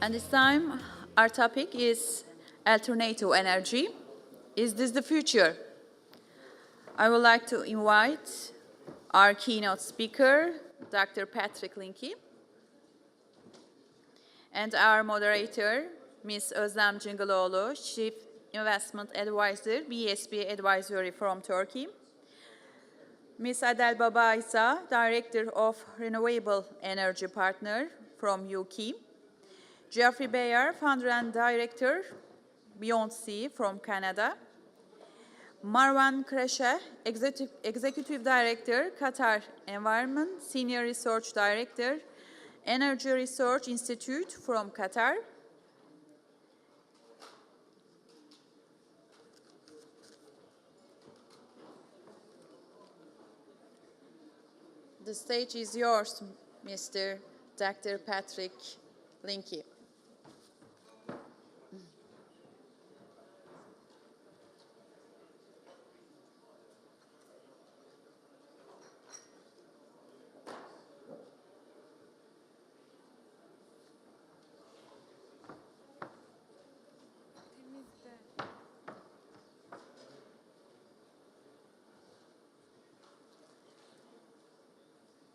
And this time, our topic is alternative energy. Is this the future? I would like to invite our keynote speaker, Dr. Patrick Linke, and our moderator, Ms. Özlem Cingaloğlu, Chief Investment Advisor, BSP Advisory from Turkey, Ms. Adel Babaisa, Director of Renewable Energy Partner from UK, Jeffrey Bayer, Founder and Director, Beyond Sea from Canada, Marwan Kreshe, Executive Director, Qatar Environment, Senior Research Director, Energy Research Institute from Qatar, the stage is yours, Mr. Dr. Patrick Linke.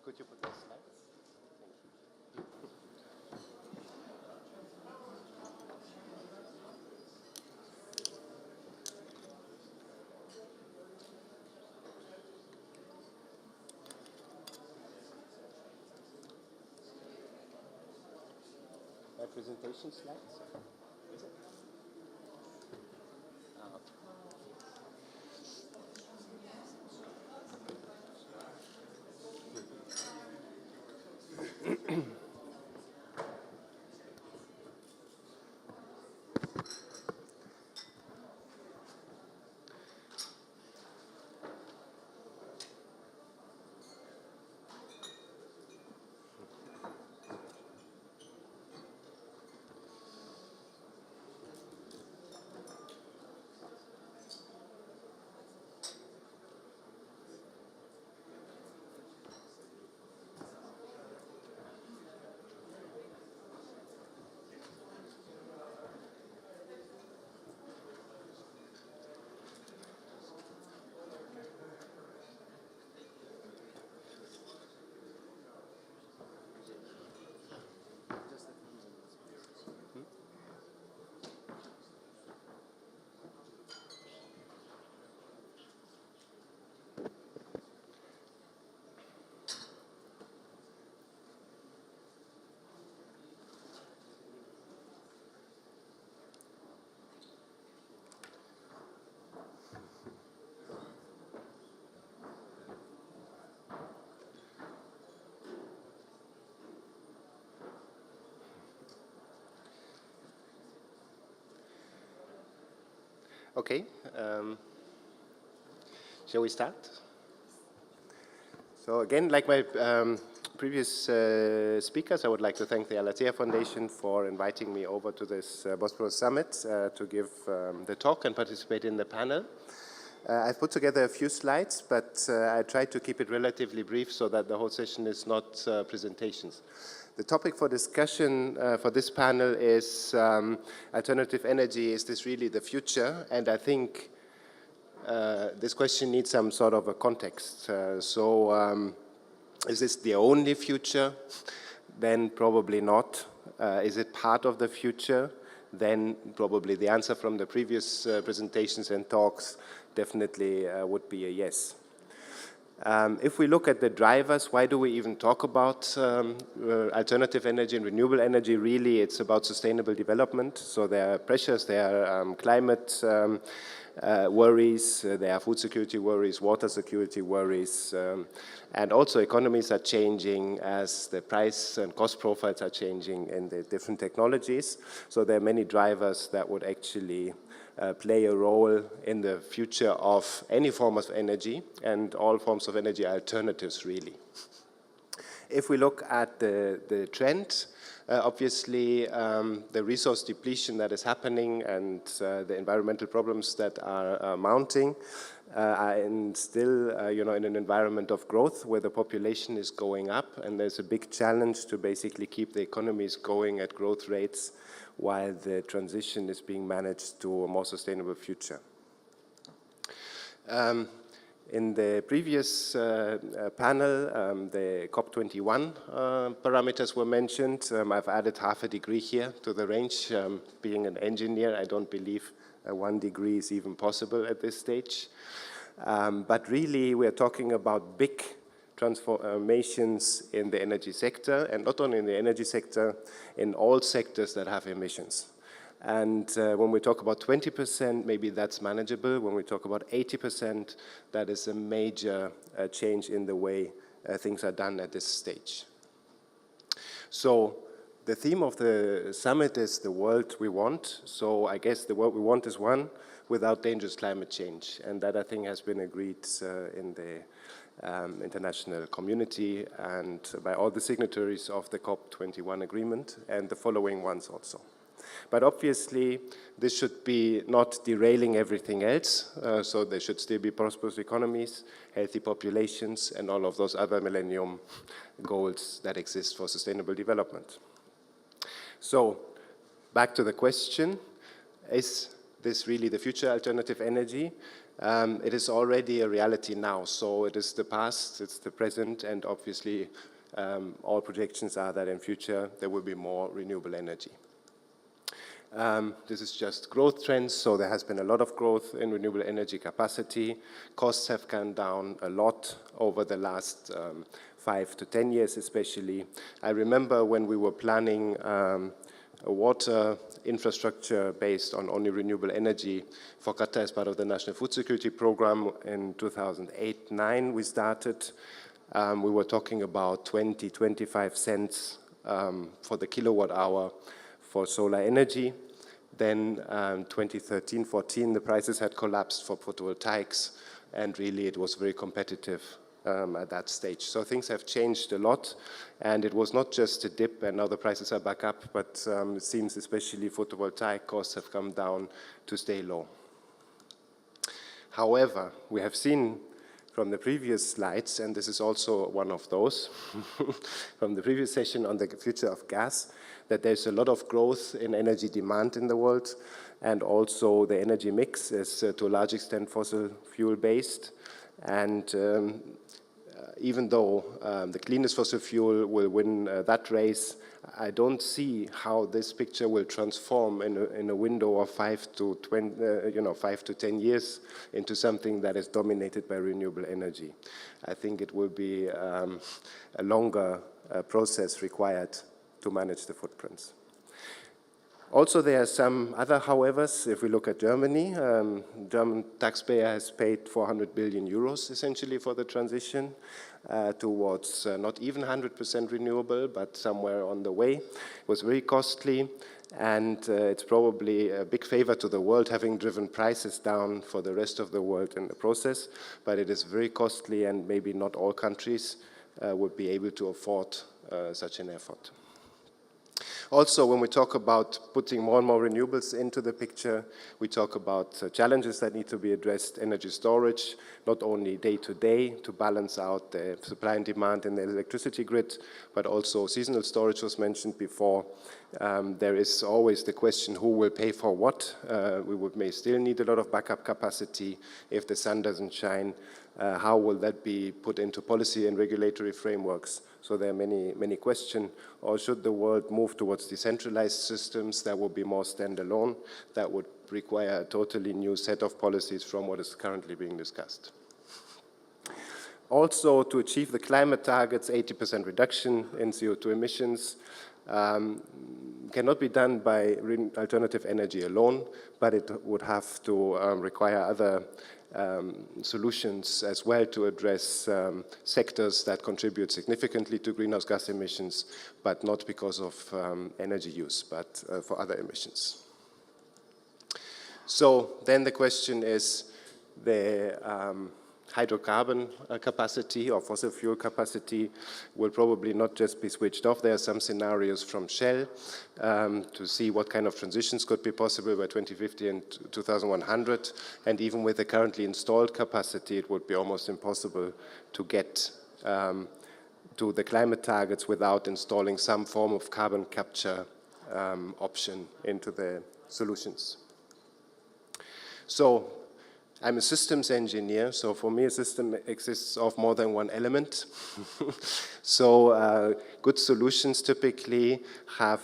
Could you put the slides? My presentation slides? Is it? Okay, shall we start? So again, like my previous speakers, I would like to thank the Alatea Foundation for inviting me over to this Bosporus Summit to give the talk and participate in the panel. I've put together a few slides, but I tried to keep it relatively brief so that the whole session is not presentations. The topic for discussion for this panel is alternative energy. Is this really the future? And I think this question needs some sort of a context. Is this the only future? Then probably not. Is it part of the future? Then probably the answer from the previous presentations and talks definitely would be a yes. If we look at the drivers, why do we even talk about alternative energy and renewable energy? Really, it's about sustainable development. So there are pressures, there are climate worries, there are food security worries, water security worries, and also economies are changing as the price and cost profiles are changing in the different technologies. So there are many drivers that would actually play a role in the future of any form of energy and all forms of energy alternatives, really. If we look at the trend, obviously the resource depletion that is happening and the environmental problems that are mounting and still, you know, in an environment of growth where the population is going up, and there's a big challenge to basically keep the economies going at growth rates while the transition is being managed to a more sustainable future. In the previous panel, the COP21 parameters were mentioned. I've added half a degree here to the range. Being an engineer, I don't believe 1 degree is even possible at this stage. But really, we're talking about big transformations in the energy sector, and not only in the energy sector, in all sectors that have emissions. And when we talk about 20%, maybe that's manageable. When we talk about 80%, that is a major change in the way things are done at this stage. So the theme of the summit is the world we want. So I guess the world we want is one without dangerous climate change. And that, I think, has been agreed in the international community and by all the signatories of the COP21 agreement and the following ones also. But obviously, this should be not derailing everything else. So there should still be prosperous economies, healthy populations, and all of those other millennium goals that exist for sustainable development. So back to the question, is this really the future alternative energy? It is already a reality now. So it is the past, it's the present, and obviously all projections are that in future there will be more renewable energy. This is just growth trends, so there has been a lot of growth in renewable energy capacity. Costs have gone down a lot over the last 5 to 10 years especially. I remember when we were planning a water infrastructure based on only renewable energy for Qatar as part of the National Food Security Program in 2008-09 we started. We were talking about 20-25 cents for the kilowatt hour for solar energy. Then 2013-14, the prices had collapsed for photovoltaics, and really it was very competitive at that stage. So things have changed a lot, and it was not just a dip and now the prices are back up, but it seems especially photovoltaic costs have come down to stay low. However, we have seen from the previous slides, and this is also one of those, from the previous session on the future of gas, that there's a lot of growth in energy demand in the world, and also the energy mix is to a large extent fossil fuel based. And even though the cleanest fossil fuel will win that race, I don't see how this picture will transform in a window of 5 to 10 years into something that is dominated by renewable energy. I think it will be a longer process required to manage the footprints. Also, there are some other howevers. If we look at Germany, German taxpayer has paid 400 billion euros essentially for the transition towards not even 100% renewable, but somewhere on the way. It was very costly, and it's probably a big favor to the world, having driven prices down for the rest of the world in the process, but it is very costly, and maybe not all countries would be able to afford such an effort. Also, when we talk about putting more and more renewables into the picture, we talk about challenges that need to be addressed, energy storage, not only day to day to balance out the supply and demand in the electricity grid, but also seasonal storage was mentioned before. There is always the question, who will pay for what? May still need a lot of backup capacity if the sun doesn't shine. How will that be put into policy and regulatory frameworks? So there are many questions. Or should the world move towards decentralized systems that will be more standalone? That would require a totally new set of policies from what is currently being discussed. Also, to achieve the climate targets, 80% reduction in CO2 emissions, cannot be done by alternative energy alone, but it would have to require other solutions as well to address sectors that contribute significantly to greenhouse gas emissions, but not because of energy use, but for other emissions. So then the question is the hydrocarbon capacity or fossil fuel capacity will probably not just be switched off. There are some scenarios from Shell to see what kind of transitions could be possible by 2050 and 2100. And even with the currently installed capacity, it would be almost impossible to get to the climate targets without installing some form of carbon capture option into the solutions. So I'm a systems engineer, so for me a system exists of more than one element. So good solutions typically have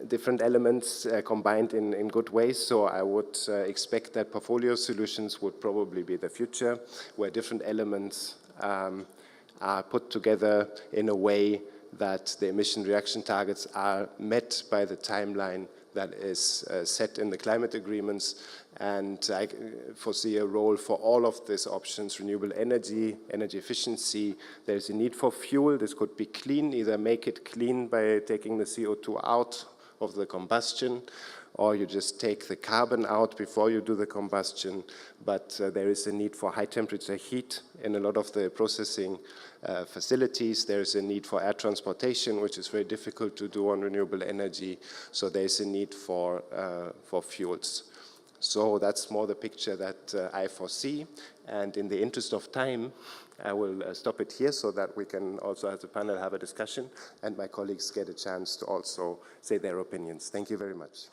different elements combined in good ways, so I would expect that portfolio solutions would probably be the future, where different elements are put together in a way that the emission reduction targets are met by the timeline that is set in the climate agreements, and I foresee a role for all of these options: renewable energy, energy efficiency. There's a need for fuel. This could be clean, either make it clean by taking the CO2 out of the combustion, or you just take the carbon out before you do the combustion. But there is a need for high temperature heat in a lot of the processing facilities. There is a need for air transportation, which is very difficult to do on renewable energy. So there is a need for fuels. So that's more the picture that I foresee. And in the interest of time, I will stop it here so that we can also, as a panel, have a discussion and my colleagues get a chance to also say their opinions. Thank you very much.